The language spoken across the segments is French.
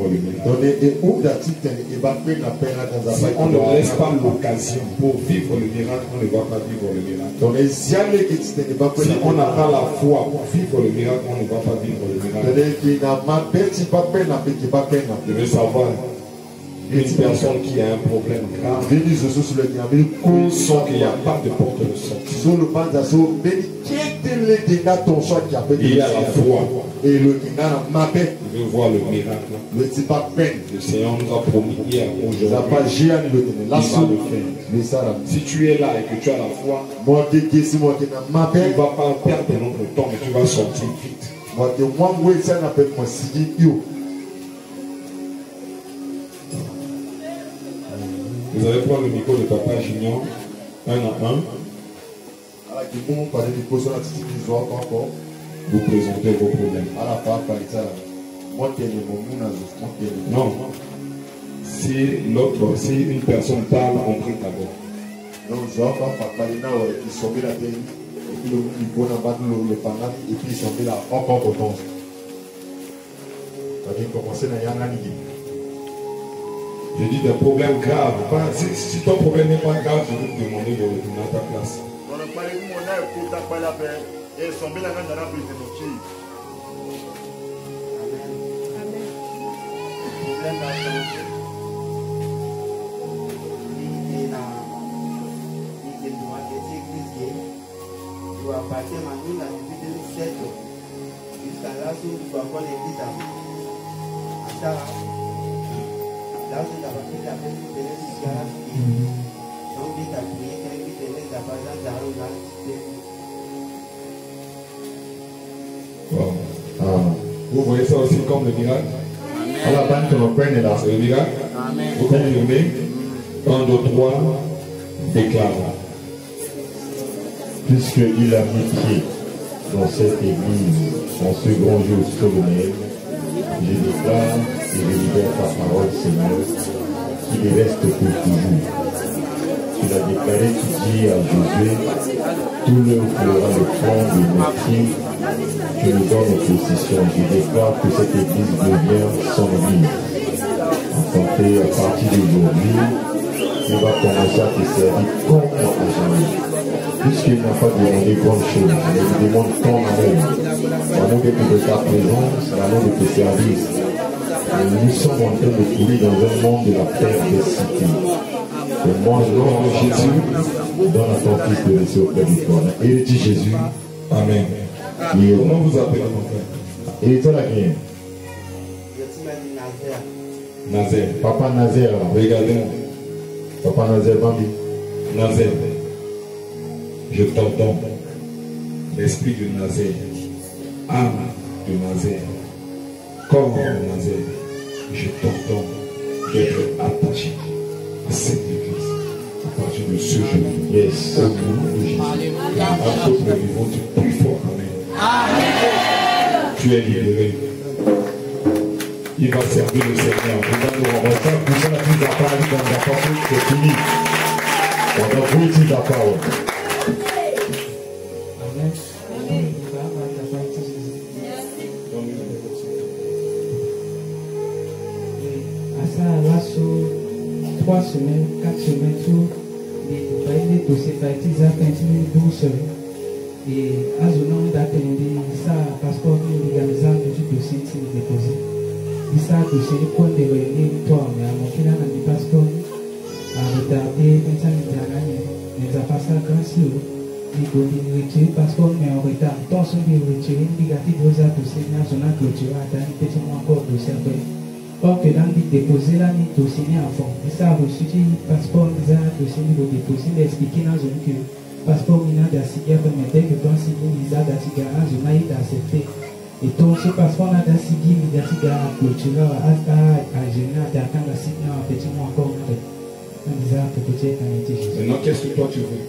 vivre le miracle. Si on ne laisse pas l'occasion pour vivre le miracle, on ne va pas vivre le miracle. Si on n'a pas la foi pour vivre le miracle, on ne va pas vivre le miracle. Je veux savoir, une personne qui a un problème grave, on sent qu'il n'y a pas de porte de sortie. Il y a la foi. Il veut voir le miracle. Le Seigneur nous a promis hier, aujourd'hui, il va le faire. Si tu es là et que tu as la foi, tu ne vas pas perdre notre temps, mais tu vas sortir vite. Vous allez prendre le micro de Papa Junior, un à un. Vous présentez vos problèmes. Non. Si l'autre, si une personne parle, on prie d'abord. Je dis des problèmes graves. Si ton problème n'est pas grave, je vais te demander de retourner à ta place. Vous voyez ça aussi comme le miracle? C'est le miracle? Vous confirmez? 1, 2, 3, déclare. Puisqu'il a mis pied dans cette église en ce grand jour solennel, je déclare et je libère ta parole, Seigneur, qu'il reste pour toujours. Tu l'as déclaré, tu dis à Josué, tout le fera le front de mes pieds, je nous donne en possession. Je déclare que cette église devient son église. Enfanté, à partir d'aujourd'hui, tu vas commencer à te servir comme à jamais. Puisqu'il n'a pas demandé grande chose, mais il demande ton amour. L'amour de ta présence, l'amour de tes services. Nous sommes en train de courir dans un monde de la perversité. Le monde de Jésus donne à ton fils de laisser auprès de toi. Et il dit Jésus, Amen. Comment vous appelez mon frère? Il était là qui? Nazaire. Papa Nazaire. Regardez-moi. Papa Nazaire, Bambi. Nazaire. Je t'entends. L'esprit de Nazaire. Âme de Nazaire. Corps de Nazaire. Je t'entends d'être attaché à cette église. À partir de ce jour. Yes. Au nom de Jésus. À votre niveau, tu es plus fort. Amen. Tu es libéré. Il va servir le Seigneur. Nous allons refaire pour ça la prise à part dans la parole, c'est fini. On a pris la parole. Là, sur 3 semaines, 4 semaines, tout, les dossiers partis à 12 semaines. Et à ce moment d'attendre, ça, passeport, l'organisation du dossier est déposé. Ça, le dossier, quand il est venu, toi, mais à mon final, on a mis passeport, à retarder, maintenant, il y a gagné. Mais ça passe à grand si, il faut retirer le passeport, mais en retard. Tant que il retire, il y a des dossiers nationaux clôturés, attendre, peut-être encore dossier après. Or que dans le déposé, là, il dossier à fond. Et ça a reçu le passeport, il a dossier, il a déposé, il a expliqué dans une que passeport, il a d'accident, permettait que ton signe, il a d'accident, il a accepté. Et ton ce passeport, il a d'accident, il a clôturé, à gérer, à attendre, à signer, à petit mois encore. On disait, peut-être, à été juste. Maintenant, qu'est-ce que toi tu veux?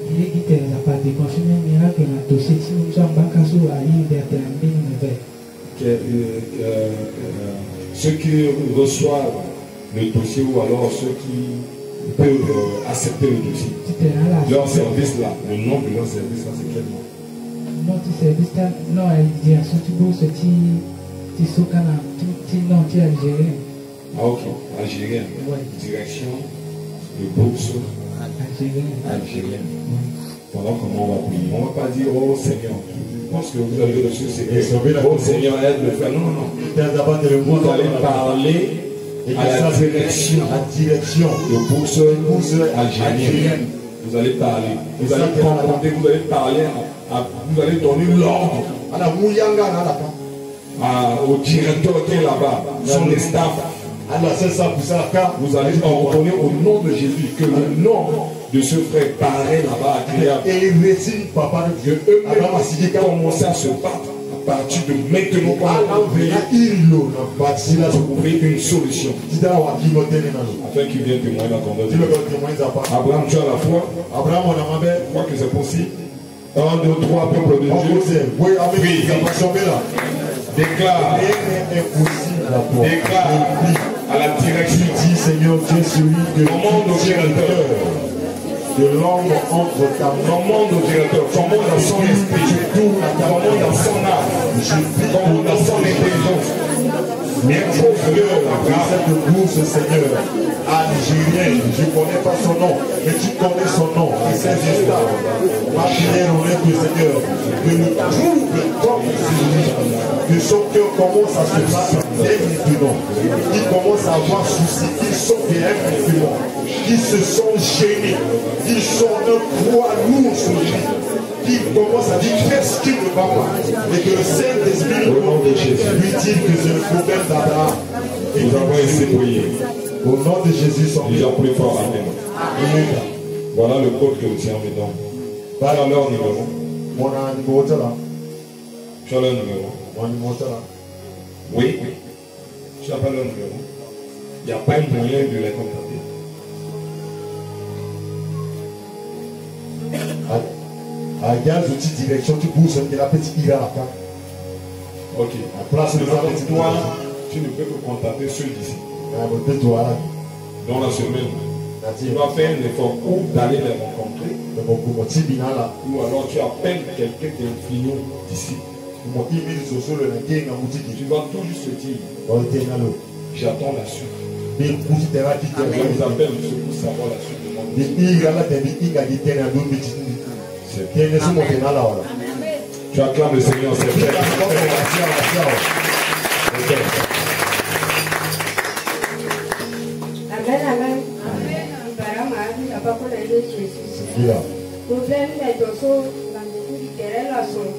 Il est dit que la part de confirmer le miracle, il a dossier, si nous sommes en casse, à l'île d'Aterambé, il avait. Ceux qui reçoivent le dossier ou alors ceux qui peuvent accepter le dossier. Leur service là, le nom de leur service là, c'est quel nom? Notre service là, non, il dit à ce type, Algérien. Ah ok, algérien. Ouais. Direction de bourse Algérien. algérienne. Voilà comment on va prier. On ne va pas dire oh Seigneur. Je pense que vous avez reçu ce que oh Seigneur aide le faire. Non, non. Vous allez parler à la direction de bourse algérienne. Vous allez parler. Vous allez commander, vous allez parler, vous allez donner l'ordre au directeur qui est là-bas, son staff. Vous allez ordonner au nom de Jésus que le nom de ce frère paraît là-bas agréable. Que eux-mêmes commencent à se battre à partir de maintenant pour trouver une solution. Afin qu'il vienne témoigner la conversion. Abraham, tu as la foi. Je crois que c'est possible. 1, 2, 3, peuple de Dieu. Déclare à la direction Seigneur Dieu, celui de commande au directeur, de l'homme entre ta main, commande au directeur, commande à son esprit, commande à son âme, commande à son intelligence. cette bourse, Seigneur, algérien, je ne connais pas son nom, mais tu connais son nom, c'est juste là. Ma prière en est que Seigneur, que nous trouve comme celui, que son cœur commence à se battre maintenant, qui commence à avoir souci, qui sont vraiment, qui se sont gênés, qui sont un poids lourd sur lui, qui commence à dire qu'est-ce qui ne va pas, et que le Saint-Esprit lui dit que c'est le problème d'Abraham. Nous avons essayé de prier. Au nom de Jésus, sans Déjà pris fort, amen. Voilà le code que nous tiens dedans. Tu as leur numéro. Mon numéro est là. Tu as leur numéro. Mon numéro est là. Oui. Tu n'as pas leur numéro. Il n'y a pas un moyen de les contacter. Il y a un outil de direction, tu pousses la petite ira là. Ok. La place de la petite toi, tu ne peux que contacter ceux d'ici. Dans la semaine, tu vas faire un effort ou d'aller les rencontrer, ou alors tu appelles quelqu'un d'influent d'ici. Tu vas tout juste dire, j'attends la suite. Quand ils appellent pour savoir la suite de mon dossier. Tu acclames le Seigneur, c'est vrai. Amen, amen. Problème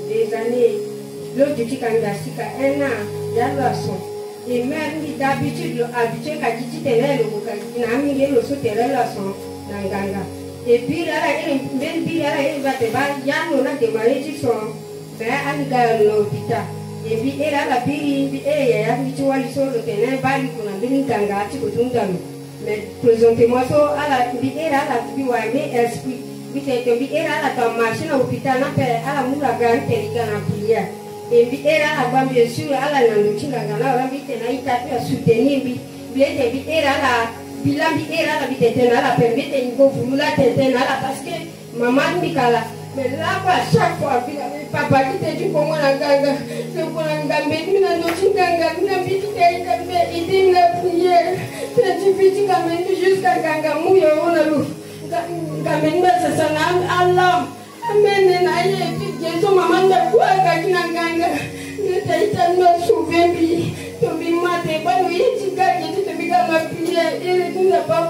des années, l'autre du Kangasika, un an, il y a l'asson. Et même d'habitude, habitué qu'à dit terrain, il a mis le souterrain l'asson dans Ganga. Et puis là, même puis là, il va te battre, il y a un démarré du son, mais à l'hôpital. Et puis là, la pire, il y a un rituel sur le terrain, bali qu'on a venu Ganga, tu peux tout donner. Mais présentez-moi ça à la mais esprit. Puis c'est là la machine à l'hôpital, à la moula grande télégraphe prière. Et puis là, bien sûr, à la langue, la vite, il a soutenir, puis là, bilan la vitesse la permet de vous la tête parce que maman Mikala mais là chaque fois papa qui te dit comment la ganga le ganga mais nous n'avons ganga nous n'avons pas il dit la prière c'est petit quand même jusqu'à ganga mouille on a l'eau quand même ça ça Allah amen na ye puis maman de quoi ganga ne t'ai tellement sauvé puis to be mate ba no yi gagne to be ma prière et tu n'as pas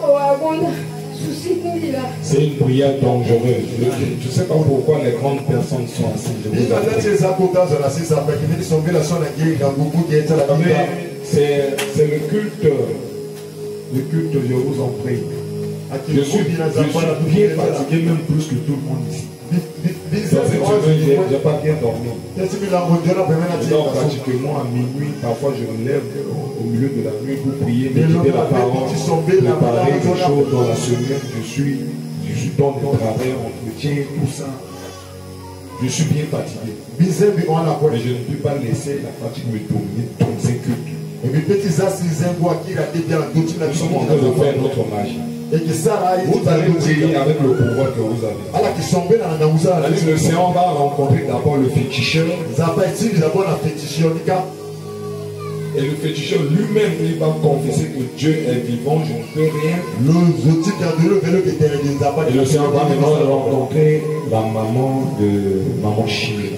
c'est une prière dangereuse. Je ne sais pas pourquoi les grandes personnes sont assises. C'est le culte. Le culte, je vous en prie. Je suis bien fatigué, même plus que tout le monde ici. Je n'ai pas bien dormi. Donc, pratiquement à minuit, parfois je me lève au milieu de la nuit pour prier, méditer la parole, préparer des choses dans la semaine. Je suis dans le travail, entretien, tout ça. Je suis bien fatigué. Mais je ne peux pas laisser la fatigue me dominer dans ces cultes. Nous sommes en train de faire notre magie. Vous allez prier avec le pouvoir que vous avez. Le Seigneur va rencontrer d'abord le féticheur. Et le féticheur lui-même, il va confesser que Dieu est vivant, je ne peux rien. Et le Seigneur va maintenant rencontrer la maman de maman Chimé.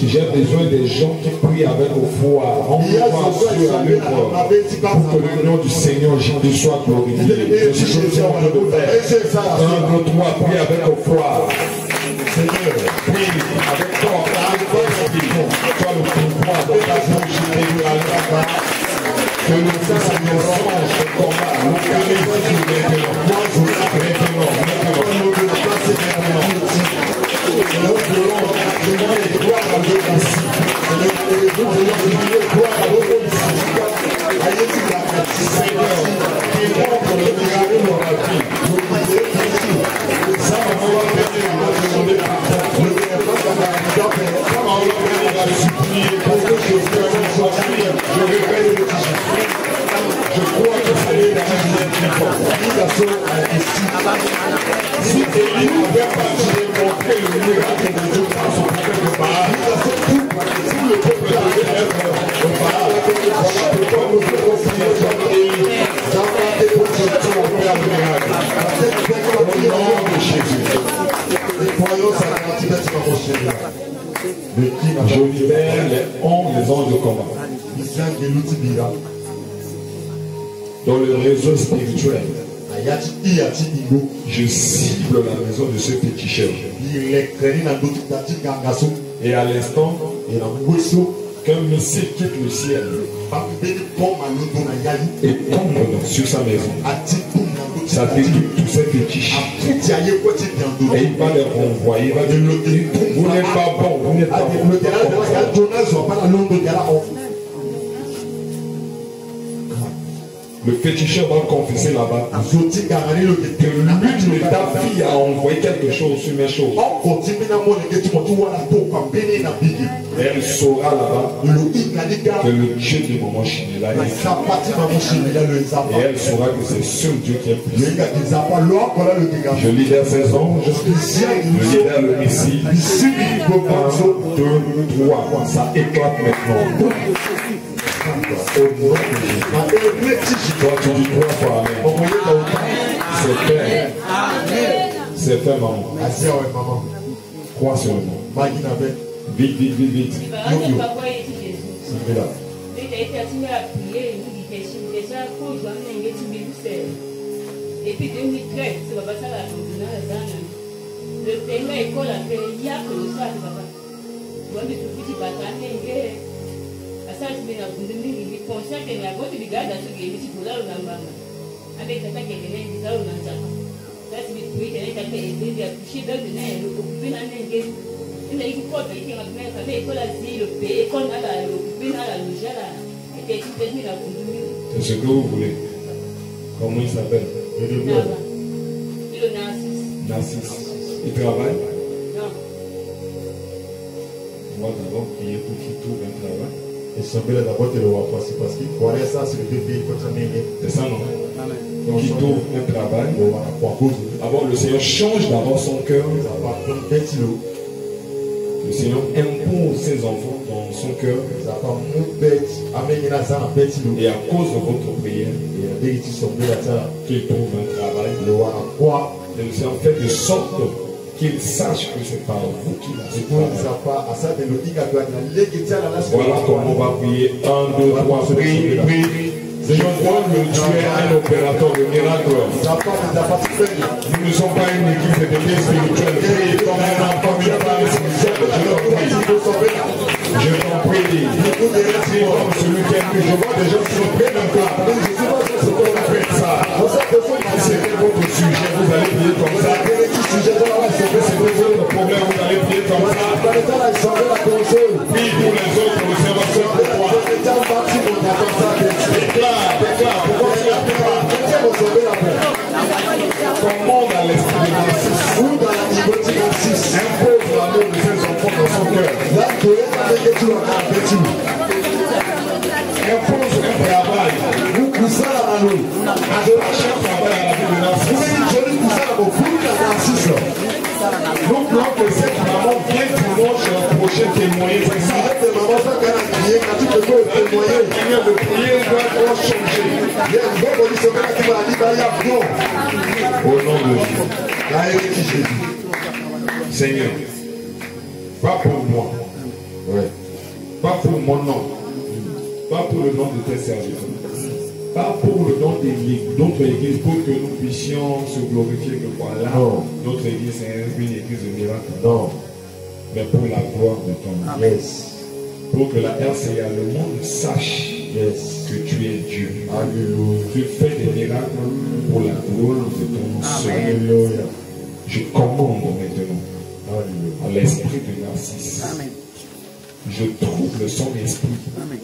J'ai besoin des gens qui prient avec au foi, pour que le nom du Seigneur Jésus soit glorifié. Je suis en train de faire. Un, deux, trois, prie avec au foi. Seigneur, prie avec toi, toi le pouvoir de ta bouche et de la loi. Que le Seigneur change ce combat, localise maintenant, je crois que c'est les si Élie n'avait pas démontré le miracle de Dieu par son peuple de Baal, si le peuple devait être de Baal, pourquoi nous devons prier sur Élie dans la déposition au Père du miracle? Au nom de Jésus. Et croyons sa gratuité sur mon Seigneur. Je libère les anges de combat. Dans le réseau spirituel, je cible la maison de ce féticheur. Et à l'instant, qu'un missile quitte le ciel et tombe sur sa maison, ça détruit tous ces fétiches. Et il va les renvoyer. Il va dire, vous n'êtes pas bon, vous n'êtes pas bon. Le féticheur va confesser là-bas que l'une de ta fille a envoyé quelque chose sur mes choses. Elle saura là-bas que le Dieu de maman Chinela est. Et elle saura que c'est ce Dieu qui est puissant. Je libère ces anges. Je libère le missile. 1, 2, 3. Ça éclate maintenant. Au nom de Jésus. Toi, tu dis 3 fois Amen. C'est fait. C'est fait, maman. Crois sur le nom. Vite, vite, vite, vite. Et puis 2013, c'est pas ça la le premier école a fait il y a que le soir, c'est pas. Moi, je suis petit bâtard. Ça, je vais vous donner une conscience que la voix du gars dans ce qui est petit pour là, on a maman. Avec ça, qui est là, on a ça. Ça, c'est le bruit qui est aidé à coucher dans le nez, le couper dans le nez. Il a eu quoi, il a fait ça, mais il faut la dire, le pays, qu'on a le couper dans la loge là. Et puis, tu peux venir à vous donner. C'est ce que vous voulez. Comment il s'appelle? Le Narcisse. Narcisse. Il travaille? Non. Moi, d'abord, prier pour qu'il trouve un travail. Et son bel d'abord te le voit pas, c'est parce qu'il croyait ça, c'est le bébé contre lui. C'est ça, non? Donc il trouve un travail. D'abord, le Seigneur change d'abord son cœur. Le Seigneur impose ses enfants dans son cœur. Et à cause de votre prière, qu'il trouve un travail. Et le Seigneur fait de sorte qu'il sache que c'est par vous qu'il a ce travail. Voilà comment on va prier. 1, 2, 3, prie, prie. Je crois que tu es un opérateur de miracle. Nous ne sommes pas une équipe de bébés spirituels. Prie comme un enfant spirituel. Je t'en prie. Prie comme celui qui est. Je vois des gens qui sont prêts d'un corps. Je ne sais pas ce qu'on appelle ça. Si c'était votre sujet, vous allez prier comme ça. Si c'est votre problème, vous allez prier comme ça. Prie pour les autres, le Seigneur sera pour toi. Déclare, pourquoi tu as peur? Commande à l'esprit de Narcisse. Impose l'amour de ses enfants dans son cœur. Impose un travail. manière de prier doit être changée. Au nom de Jésus. Seigneur, pas pour moi. Ouais. Pas pour mon nom. Pas pour le nom de tes serviteurs. Pas pour le nom d'autres églises, pour que nous puissions se glorifier que voilà, notre église est une église de miracle. Non. Mais pour la gloire de ton nom. Yes. Pour que la RCA, le monde sache que tu es Dieu. Alléluia. Tu fais des miracles pour la gloire de ton nom. Alléluia. Je commande maintenant à l'esprit de Narcisse. Amen. Je trouble son esprit. Amen.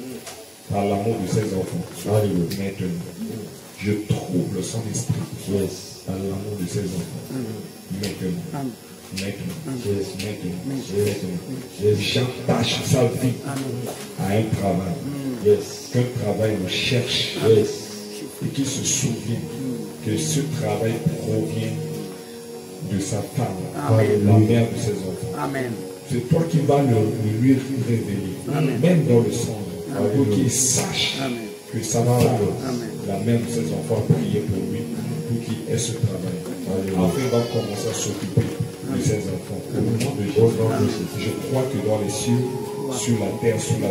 Par l'amour de ses enfants. Alléluia. Maintenant. Je trouble son esprit. Yes. Par l'amour de ses enfants. Maintenant. Amen. Maintenant. Yes. Maintenant. J'attache sa vie à un travail. Yes. Qu'un travail le cherche. Yes. Et qu'il se souvienne que ce travail provient de sa femme, la mère de ses enfants. Amen. C'est toi qui vas lui révéler. Amen. Même dans le sang. Pour qu'il sache que sa femme, la mère de ses enfants, a prié pour lui, pour qu'il ait ce travail. Après, il va commencer à s'occuper de ses enfants. Au nom de Jésus, je crois que dans les cieux, sur la terre, sous la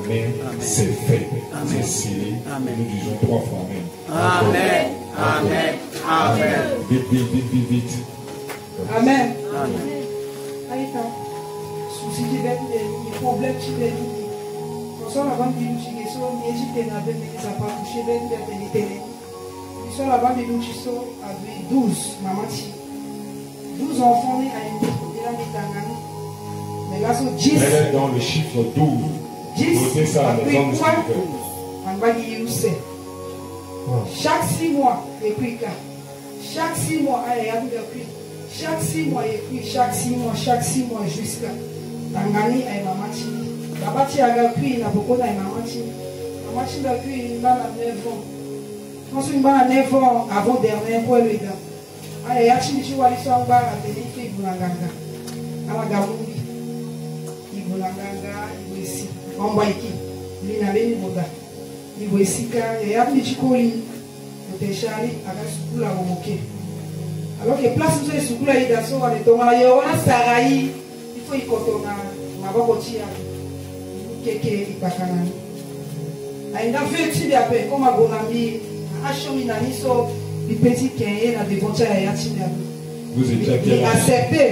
mer, c'est fait, c'est scellé. Nous disons 3 fois Amen. Amen. Amen. Amen. Vite. Amen. Aïta, souci qui va être problème qui va être. Nous avant de nous dire que nous Égypte n'avait pas touché les télé. Nous sommes avant de nous dire avec 12 mamans, 12 enfants nés à une mais là, sont 10. Elle est dans le chiffre 12. 10. Notez ça à la maison de chaque 6 mois, et puis chaque 6 mois, chaque 6 mois, et puis chaque 6 mois jusqu'à Tangani et Mamati. La bâtie a puis n'a beaucoup de Mamati. Mamati a puis une balle à 9 ans. Ensuite, une balle à 9 ans avant dernier pour le gars. Allez, Yachini, tu vois, ils sont en bas à Bénéfique, Boulanganga. À la Gamoumi. Ibolanganga, Iboisi. En Baiki. Linale, Niboda. Iboisika, et Yabni Chikoli. Le Téchali, à la Soukoula, au Moké. Alors que place où c'est Soukoula, il y a son, on est tombé, il y a Saraï. Il faut y cotonner. Ma bokoti, Keke, Ipakana. Il a fait étudier après, comme à Bonami, à Chominani, so, les petits Kenyans, à des ventures à Yatina. Vous étiez à quel âge? Il a accepté.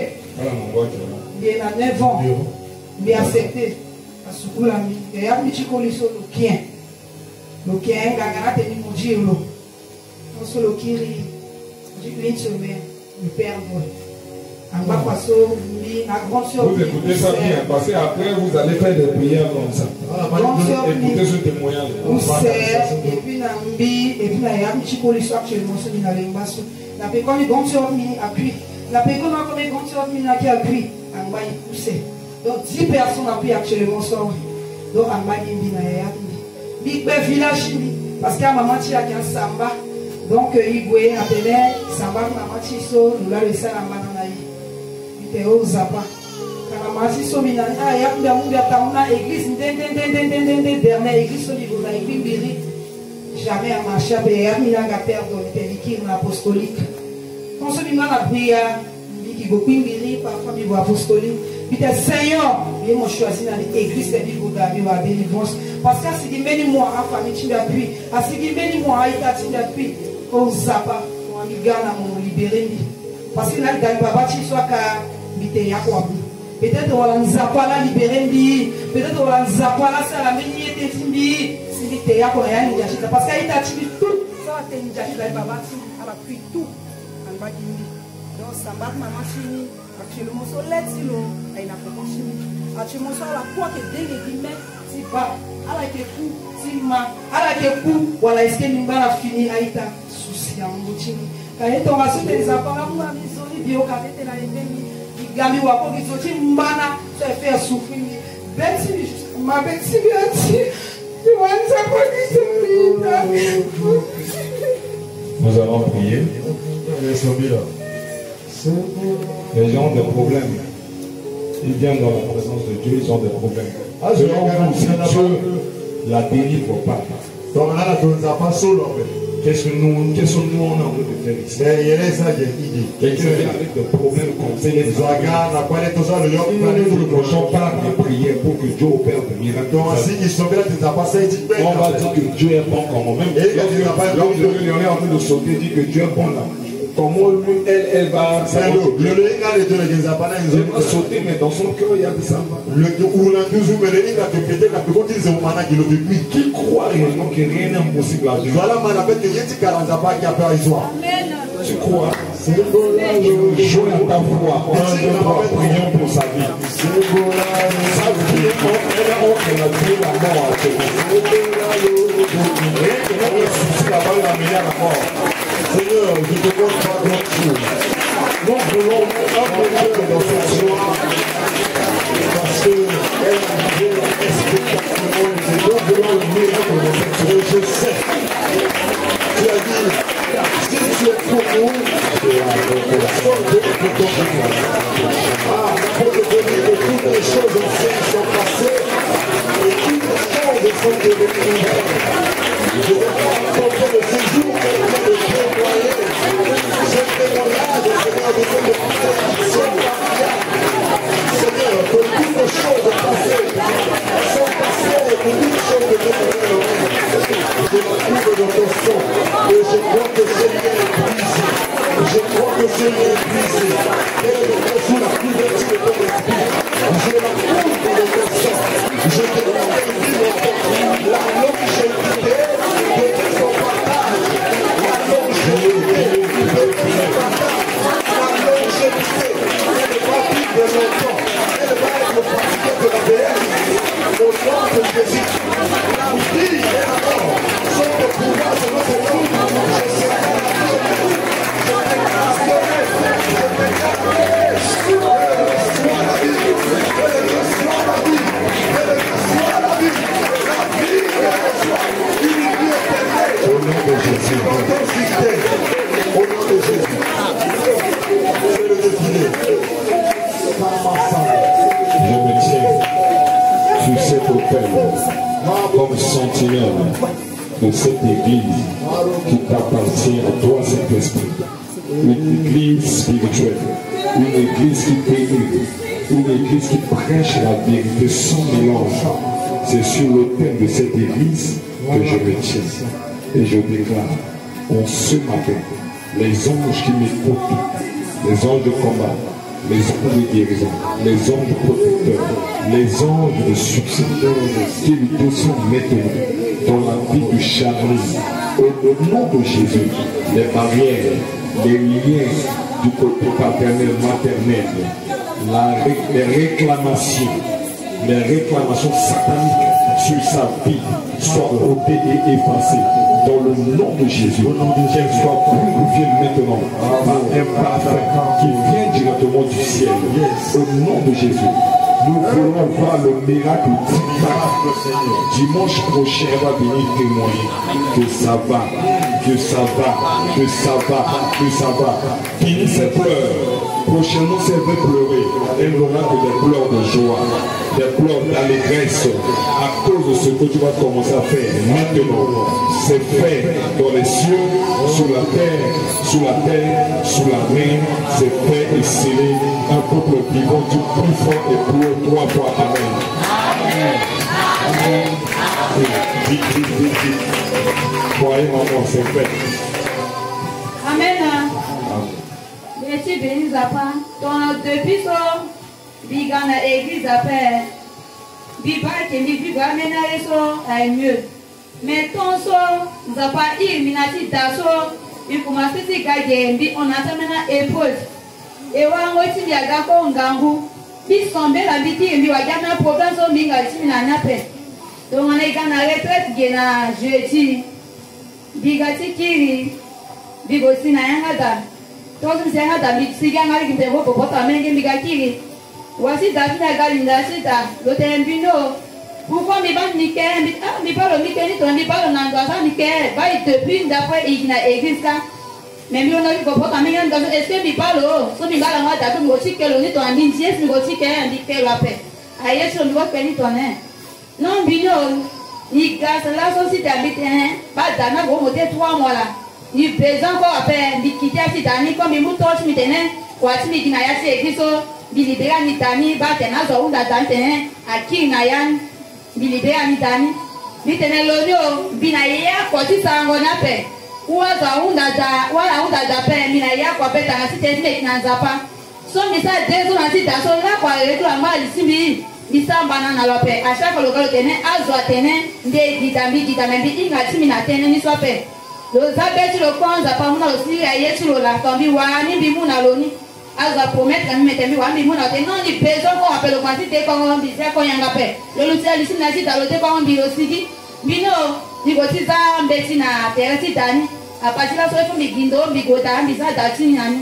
Il a 9 ans. Il a accepté. À Soukoulami. Et il y a un petit colis sur le Kien. Le Kien, il a tenu mon Dieu. On se le Kiri. Une semaine. Le père. En bas, vous écoutez ça bien, parce qu'après vous allez faire des prières comme ça. Écoutez ce témoignage. Vous servez, et puis Nambi, et puis il y a un petit colis actuellement sur la Lembasso. La pécone est grande sur mini à cuit. La pécone a comme grande sur mini à cuit. En bas, il poussait. Donc 10 personnes ont pris actuellement sur lui. Donc en bas, il y a Big Bay Village, parce qu'à maman, il y a un samba. Donc il voyait à télé, samba, maman, il y a le salam. Théo Zapa. Quand la église, dernière église au niveau de l'église, jamais à marcher, il y a un terre dans l'apostolique. Quand ce moment la prière, il y a parfois il y a apostolique. Puis Seigneur, il m'a choisi dans l'église de la délivrance. Parce que si il mène moi à famille, tu m'appuies. Si il mène moi à Ita, tu m'appuies. Au Zapa, on a libéré. Parce que là, il y a un papa qui soit peut-être on va pas la libérer, peut-être on va pas la salle, mais il était timbi, si il était là, parce qu'il a tué tout, ça a été déjà là, elle a pris tout, en bas donc ça m'a maman fini, actuellement sur l'aide, elle n'a pas fini, actuellement sur la foi que dès les guillemets, si bas, elle a été fou, si ma, elle a été fou, voilà, est-ce que nous a fini, elle a été souci, en boutique, quand elle est en race, les appareils, on a mis sur les bio, quand elle était là, Gami wako kizoti mbana ça fait souffrir Betty ma Betty tu wanza kwa kisomita. Nous allons prier. Les gens ont des problèmes. Ils viennent dans la présence de Dieu, ils ont des problèmes. la délivre pas. Qu'est-ce que nous on a envie de faire ici? Quelqu'un avec des problèmes comme ça, les nous ne pouvons pas prier pour que Dieu opère des miracles. On va dire que Dieu est bon comme même. On est en train de sauter, dit que Dieu est bon là. Comment elle va sauter, mais dans son cœur il y a des samba. Qui croit réellement que rien n'est impossible à Dieu? Tu crois? Joue à ta foi. 1, 2, 3, prions pour sa vie. Sa vie, elle a tué la mort à Dieu. Rien que notre souci là-bas, il a mené à la mort. Seigneur, je te demande pas grand chose. Nous voulons un peu dans cette joie. Parce qu'elle vient spectaculairement. Nous voulons le miracle dans cette joie. Je sais. Tu as dit, si tu es pour nous, personne ne peut te donner. Pour te donner que toutes les choses anciennes sont passées et toutes les choses sont devenues nouvelles. Je vais pas attendre de ces jours pour de témoigner. Je témoignage, Seigneur, de ce Seigneur, que toutes les choses passées sont passées et que toutes les choses devenues nouvelles. Je me trouve dans ton sang et je crois que Seigneur est brisé. Je crois que Seigneur est brisé. Et je crois sous la couverture de ton esprit. Je la trouve dans ton sang. Je te demande de vivre la longévité de ton partage. La longévité de ton partage. La longévité. Elle va vivre longtemps. Elle va être pratiquée de la BS. Au nom de Jésus. La vie et la mort sont le pouvoir de notre nom. Je serai la vie. Je déclarerai. Je déclarerai. Au nom de Jésus. Au nom de Jésus. Je le défiler. Je me tiens sur cet autel comme sentinelle de cette église qui t'appartient à toi, Saint-Esprit. Une église spirituelle, une église qui prie, une église qui prêche la vérité sans mélange. C'est sur l'autel de cette église que je me tiens. Et je déclare, en ce matin, les anges qui m'écoutent, les anges de combat, les anges de guérison, les anges protecteurs, les anges de succès, qui lui descendent maintenant dans la vie du Charlie. Au nom de Jésus, les barrières, les liens du côté paternel, maternel, les réclamations sataniques sur sa vie soient ôtées et effacées. Dans le nom de Jésus, qu'elle soit purifiée maintenant par un parfum qui vient directement du ciel. Au nom de Jésus, nous voulons voir le miracle dimanche prochain. Elle va venir témoigner que ça va, que ça va, que ça va, que ça va. Fini ses pleurs. Prochainement, si elle veut pleurer, elle n'aura que des pleurs de joie, des pleurs d'allégresse à cause de ce que tu vas commencer à faire. Maintenant, c'est fait dans les cieux, sur la terre, sous la terre, sous la main. C'est fait et scellé. Un peuple vivant du plus fort et plus haut 3 fois. Amen. Amen. Croyez maman, c'est fait. Amen. Merci béni Zapa. Depuis ça, Bigana église appelle. Biba qui me dit Gamena eso est mieux. Mais ton so, Zapa illuminati daso, il commence à se gagner, on a maintenant épaule. Et on a aussi bien gako ngangu. Bis tomber la vie qui lui a gagné un problème sur Minga Timina Nape. Donc on est gagné la retraite qui est là jeudi. Bigati kiri, Bigosi na yangada. Tous les gens d'habitude, si quelqu'un qui te voit pour ta main, qui me voici David a gagné la cita, l'hôtel Bino. Pourquoi mes bandes niquent? Mais pas le niquet, ni pas le nangaza niquet. Va il te prie d'après il n'a église. Mais nous on a eu pour ta main, est-ce que mi parle? So mi gala moi d'après moi aussi que l'on est en ligne, si mi aussi que un niquet la paix. Aïe, sur le vote que ni ton est. Non, Bino, Ni grâce là, si tu habites, pas d'ana, vous montez 3 mois là. Ni besoin encore après, ni quitter si t'as comme il mouton, tu m'étais, quoi, tu m'étais, n'a pas écrit ça, bilibéra ni tani, batena, zo, da dante, à qui nayan, bilibéra ni tani. Bitene l'odio, binaya, quoi, tu s'en renape. Ou à ça, ou à d'appel, minaya, quoi, peut-être, si t'es né, n'a pas. So, mais ça, 2 jours, si t'as son là, quoi, et tout, à moi, ici, bisa banana lope à chaque fois le tenait à zoa tenait des vitamines il a timina tenait ni sope le zabeti le con za pas mon aussi à yesu la tombi wa ni bimuna loni à zoa promettre ni metemi wa bimuna te non ni besoin qu'on appelle le quantité qu'on bise qu'on yanga pe le lutia ici na si dans le te qu'on biro sigi bino ni gotiza mbeti na teresi tani à partir là so fu mi gindo mi gota mbisa dati nyani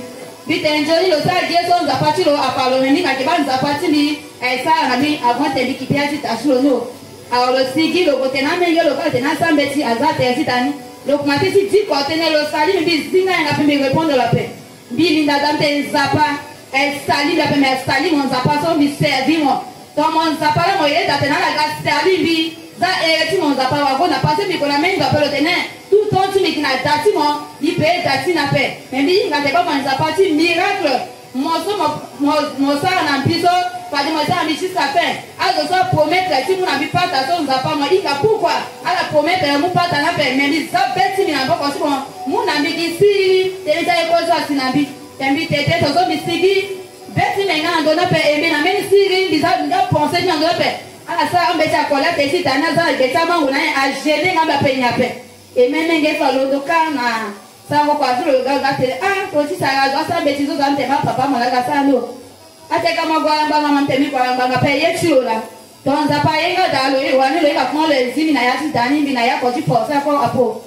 bitenjoni lo sa jeso za patilo apalo ni ka ke ban za patili ça rami avant de quitter à Tachlono. Alors le sigi le côté na me le côté na sambeti azate sitani. Le commenter si dit côté le sali bi zina na me répondre la paix. Bi linda dante zapa elle sali la paix mais sali mon zapa so bi servi moi. Dans mon zapa la moye date na la gas sali bi za ereti mon zapa wa go na passer bi ko la main zapa le tenin. Tout temps tu me qui na dati moi, il paye dati na paix. Mais bi na te pas mon zapa ti miracle. Mon ça en ambition pas de moi ça ambition ça fait à de ça promettre si mon ami pas ta son ça pas moi il a pourquoi à la promettre mon pas ta na fait mais ça bête si n'a pas comme mon ami ici t'es déjà école ça sinabi t'invite t'es tout ça bisigi bête mais n'a donné pas et bien même si il a pensé n'a donné pas à la ça on met à coller t'es si t'as na ça que ça m'a à gêner n'a pas payé et même n'engage pas l'autre quand ça va quoi sur le gars ah aussi ça a ça bêtise aux âmes papa mon gars ça non ateka magwa mbanga mtemi kwa mbanga pe yetu la tonza pa yenga dalo e wani le ka kon le zimi na yati tani bi na ya ko ti force ko apo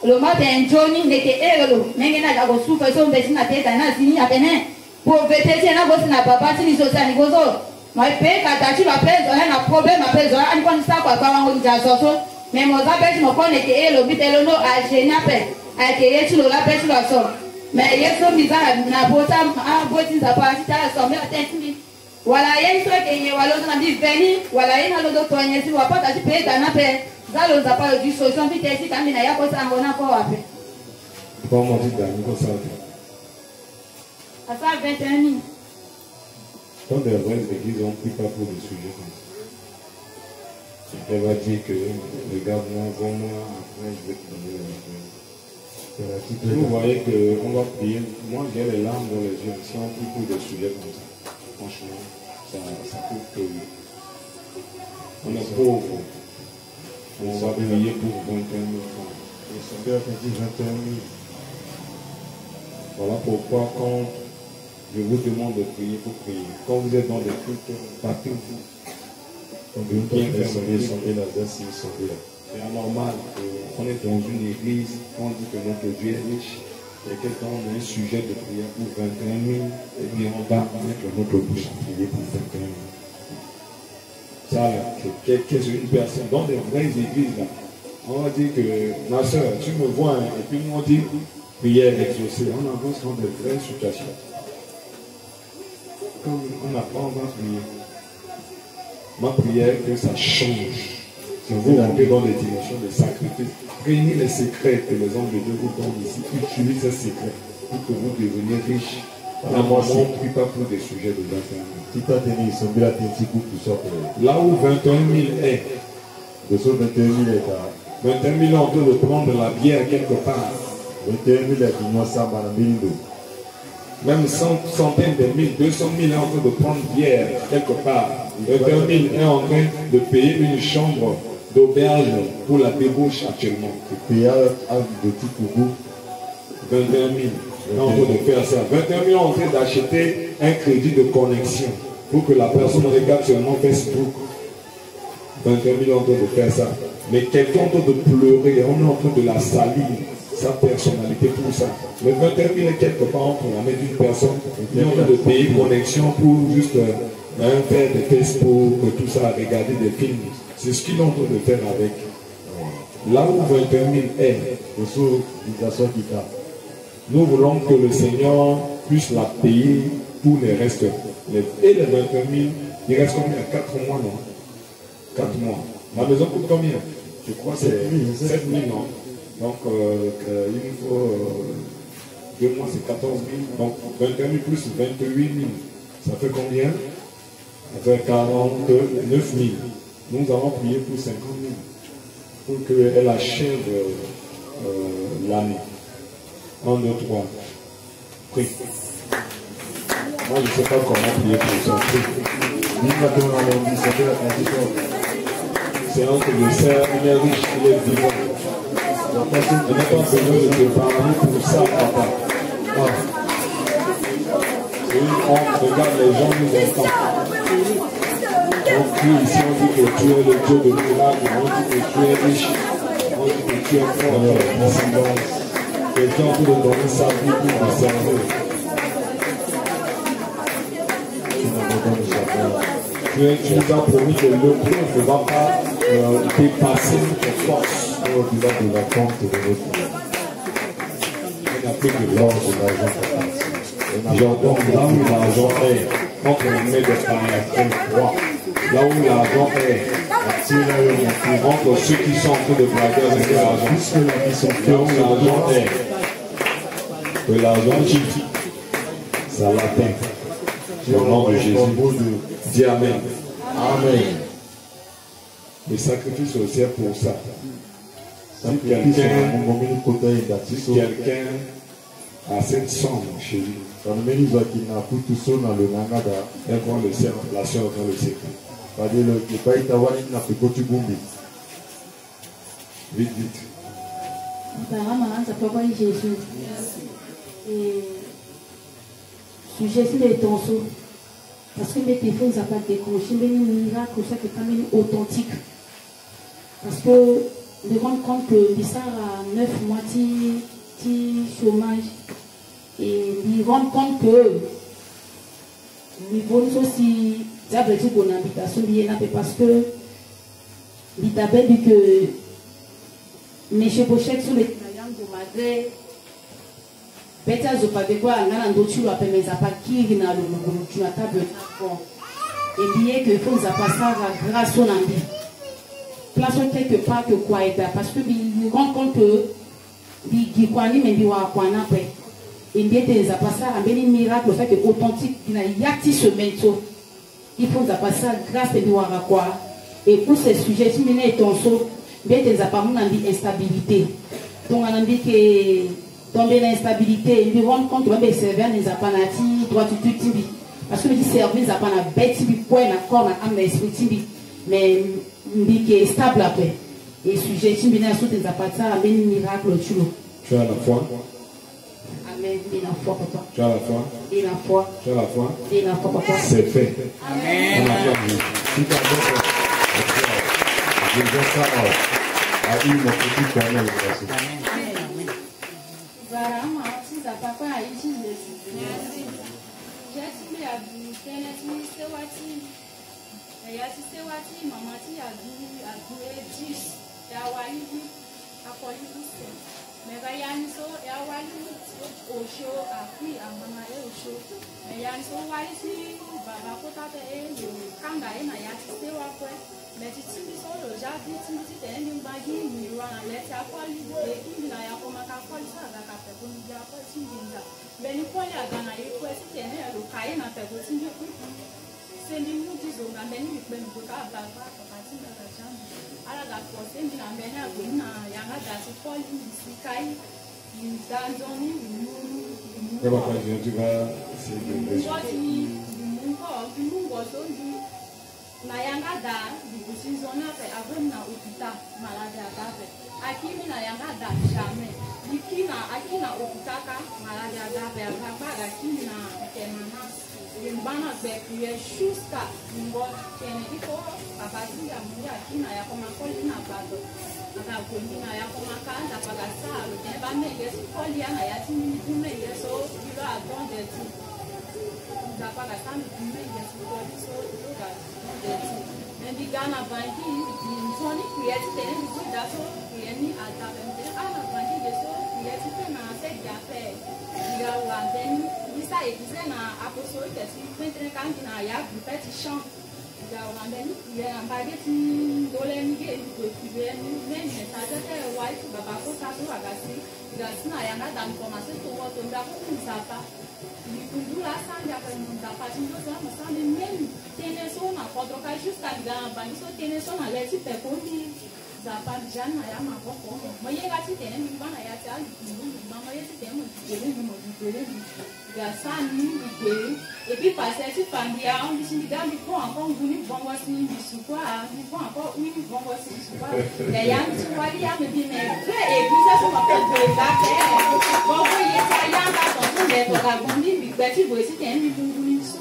lo ma ten joni neke erelo nenge na ga go sufa so mbesi na teta na zini atene po vetete na go na baba ti ni so tani go so mai pe ka ta ti ba pe zo na problem ma pe zo ani kon sa kwa kwa ngo ja so so me mo za pe mo kon neke elo bi telo no a jena pe a ke yetu lo la pe ti lo so mais yeso bizarre na bota a boti za pa ta so me atenti wala yeso ke ye wala na bi veni wala ina lo do to nyesi wa pa ta ti pe ta na pe za lo za pa du solution bi te si ta mi na ya ko sa ngona ko wa pe comment dit dans ko sa asa 21 000 quand des vraies églises ont pris pas pour des sujets comme ça elle va dire que regarde-moi vois-moi après je vais te donner la vous voyez qu'on va prier. Moi, j'ai les larmes dans les yeux. Si on prie pour des sujets comme ça, franchement, ça prouve que on est pauvre. On va prier pour 21 000 francs. Le Seigneur a dit 21 000. Voilà pourquoi quand je vous demande de prier, pour prier. Quand vous êtes dans des cultes, partez vous. Bien faire c'est anormal qu'on est dans une église, on dit que notre Dieu est riche, et quelqu'un a un sujet de prière pour 21 000, et puis on va mettre notre bouche à prier pour 21 000. Ça, c'est une personne, dans des vraies églises, là, on va dire que, ma soeur, tu me vois, et puis on dit prière exaucée, on avance dans de vraies situations. Comme on apprend, on va prier. Ma prière, que ça change. Si vous rentrez dans les dimensions de sacrifice, prenez les secrets que les hommes de Dieu vous donnent ici, utilisez ces secrets pour que vous deveniez riches. La moi, on ne prie pas pour des sujets de 21 000. Là où 21 000 est, 21 000 on peut prendre la bière quelque part. 21 000 même centaines de mille, 200 000 est en train de prendre bière quelque part. 21 000 est en train de payer une chambre d'auberge pour la débauche actuellement. 21 000 est en train de faire ça. 21 000 est en train d'acheter un crédit de connexion pour que la personne regarde seulement Facebook. 21 000 est en train de faire ça. Mais quelqu'un est en train de pleurer, on est en train de la salir. Sa personnalité pour ça. Le 21 000 est quelque part entre la main d'une personne qui est en train de payer connexion pour juste faire des Facebook, tout ça, regarder des films. C'est ce qu'il est en train de faire avec. Là où 21 000 est, nous voulons que le Seigneur puisse la payer pour les restes. Et les 21 000, il reste combien? 4 mois, non? 4 mois. La maison coûte combien? Je crois que c'est 7 000 ans. Donc, il nous faut 2 mois, c'est 14 000. Donc, 21 000 plus 28 000. Ça fait combien? Ça fait 49 000. Nous avons prié pour 50 000. Pour qu'elle achève l'année. 1, 2, 3. Prie. Moi, je ne sais pas comment prier pour son prix. C'est entre le cerf, il est riche, il est vivant. Je n'ai pas besoin de te parler pour ça, papa. Ah. Et on regarde les gens, nous entendent. On crie ici, on dit que tu es le Dieu de miracles, on dit que tu es riche, on dit que tu es fort, quelqu'un peut te donner sa vie pour te servir. Tu nous as promis que le prix ne va pas dépasser tes forces au-delà de la compte de notre vie. On n'a plus de l'or de l'argent. J'entends là où l'argent est, quand on met des paillettes froides, là où l'argent est, entre ceux qui sont en train de braguer avec l'argent, là où l'argent est, que l'argent quitte, ça l'atteint. Au nom de Jésus, dis Amen. Amen. Le sacrifice aussi est pour ça. Si quelqu'un a cette somme chez lui, elle voit le cercle, la soeur dans le secret. Vite, vite. Jésus est ton saut. Parce que mes téléphones n'ont pas décroché, mais les miracles, ça qui est authentique. Parce que me rendre compte que ça a 9 mois de chômage. Et me rendre compte que nous avons aussi des bonnes habitations, parce que il t'a dit que mes chevauchets sur les Italiens de Madrid. Beta zopabekwa ngana ndochulu apeme zapakiri na lulu tu table et bien que faut zapassa grâce au nambi. Place quelque part que quoi est parce que il rend compte que bi kwani mais bi wa kwana pe. Et bien te zapassa ambeni miracle fait que authentique na yati ce mento. Il faut zapassa grâce de wa quoi. Et pour ce sujet si mena est ton saut bien te zappa mon ambi instabilité. Donc on a dit que tomber l'instabilité, ils rendre compte que les serveurs ne sont pas natifs, droit tout tibi. Parce que les serveurs ne sont pas na bête tibi, point na corps na âme esprit tibi. Mais ils sont stable après. Et sujet tibi na soute ne pas ça, mais miracle tu l'as. Tu as la foi. Amen. Et la foi papa. Tu as la foi. Et la foi. Tu as la foi. Et la foi papa. C'est fait. Amen. Si tu as je vais ça à une petite Amen. Varama, si ça papa a ici le Merci. J'ai dit à vous, c'est wati. Et ya si wati, maman ti a doué 10. Ya wali a poli pousse. Mais va yani so ya wali au show a pris à maman et au show. Mais yani so wali si baba kota te e kanga e na ya si wakwe. Mais tu t'y so le jardin, tu t'y t'es une baguille, ni wana let ya poli et il na ya koma ka poli ça da ka pe ko ni ya poli tinga. Mais ni poli a gana e ko si t'es ne lo kai na pe ko tinga ku. C'est ni mu dizo na mais ni pe ni ko ka ba ba ka tinga ka jam. Ala ga ko se ni na mais na go na ya ga da si poli si kai. Ni dan zoni ni. Tu vas c'est na yanga da busizona pe avena ukita malaria gape akimi na yanga da shame ikina akina ukitaka malaria gape akaba akimi na kenana limbana be kuye shusta ngo kene iko abati ya mungu akina ya koma koli na bado aka koni na ya koma kanda pagasa lo ne ba mege koli ya na ya tini tume yeso ilo agonde tu da pagasa mi yeso koli so ga and the Ghana banking, Tony created them, that's all creating at that and then Ghana banking is so created and I said, Japan. You are then, this is an apostle that you went to the Cantina, you have petition. Et puis passer sur famille, on dit il faut encore venir bon voici du quoi, il faut encore oui bon voici du quoi. Les yam tu vois il y a me dit mais et puis ça ça m'appelle de la paix. Bon voyez ça y a là dans les vagabonds il tu vois si t'es un du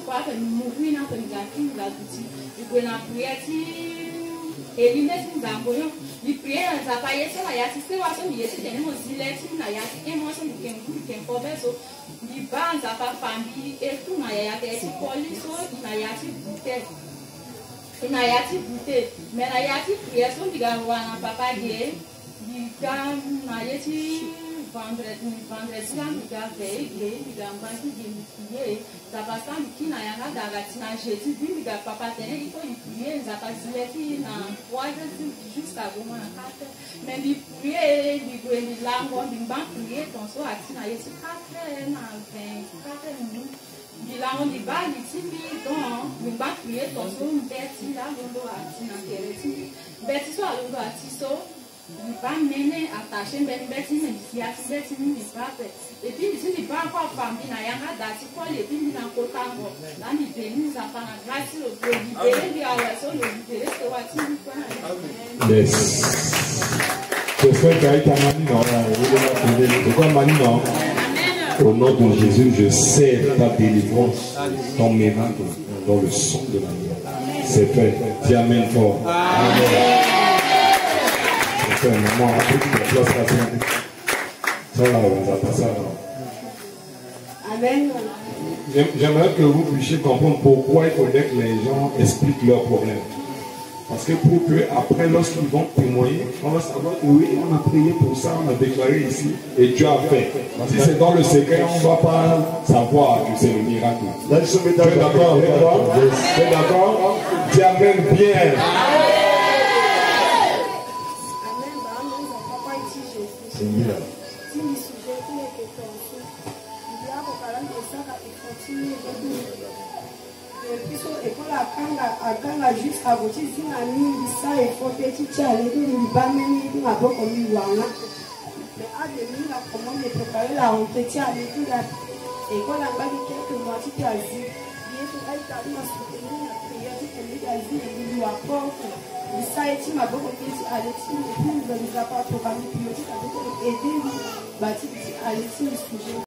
quoi que nous mourir dans le gâteau la petite. Il peut la prière et lui met une zamboyon il prie ça pas y est ça y a c'est quoi ça il est c'est un zillet na y a et moi ça qui converso il va ça pas famille et tout na y a des police na y a ti bouté na y a ti bouté mais na y a ti prière son diga wana papa die il quand na y a ti vendredi là nous gardé il a banque de ça passe en qui na y a daga tina jeudi puis il papa tenait il faut prier ça passe les na 3 jusqu'à vraiment 4 mais il prier il prier là on il va prier ton so à tina y a 4 na 24 minutes il a on il va ici donc il va prier ton so une bête là on doit à tina quelle bête so à l'on doit à tiso il va mener attacher une bête mais il y a une bête ni pas et puis ici il va encore famille na yanga dati quoi les puis na kotango là il bénit ça par la grâce le libérer lui à la seule libérer c'est what il fait. Yes. C'est ça qui a été mani non. C'est quoi mani non? Au nom de Jésus, je sers ta délivrance, ton miracle dans le sang de la vie. C'est fait. Dis amen fort. Amen. C'est fait. Maman, applique la place à ça là, on va passer là. Amen. J'aimerais que vous puissiez comprendre pourquoi il faudrait que les gens expliquent leurs problèmes. Parce que pour que après, lorsqu'ils vont témoigner, on va savoir que oui, on a prié pour ça, on a déclaré ici, et Dieu a fait. Si c'est dans le secret, on ne va pas savoir que c'est le miracle. Tu es d'accord avec moi? Tu es d'accord? Dis amen bien. Seigneur. Akanga juste à côté d'une amie, ça et faut petit chalet, il va mener une abo comme il voit là. Mais à demi, la commande est préparée là, on petit chalet tout là. Et quand on va dire quelques mois, tu t'as dit, il faut aller à une soutenir la prière, tu t'es dit, il lui apporte. Il ça et tu m'as beaucoup dit, allez, tu me dis, il ne nous a pas trop parlé, puis tu t'as dit, aider, bah tu dis, allez, tu me sujet.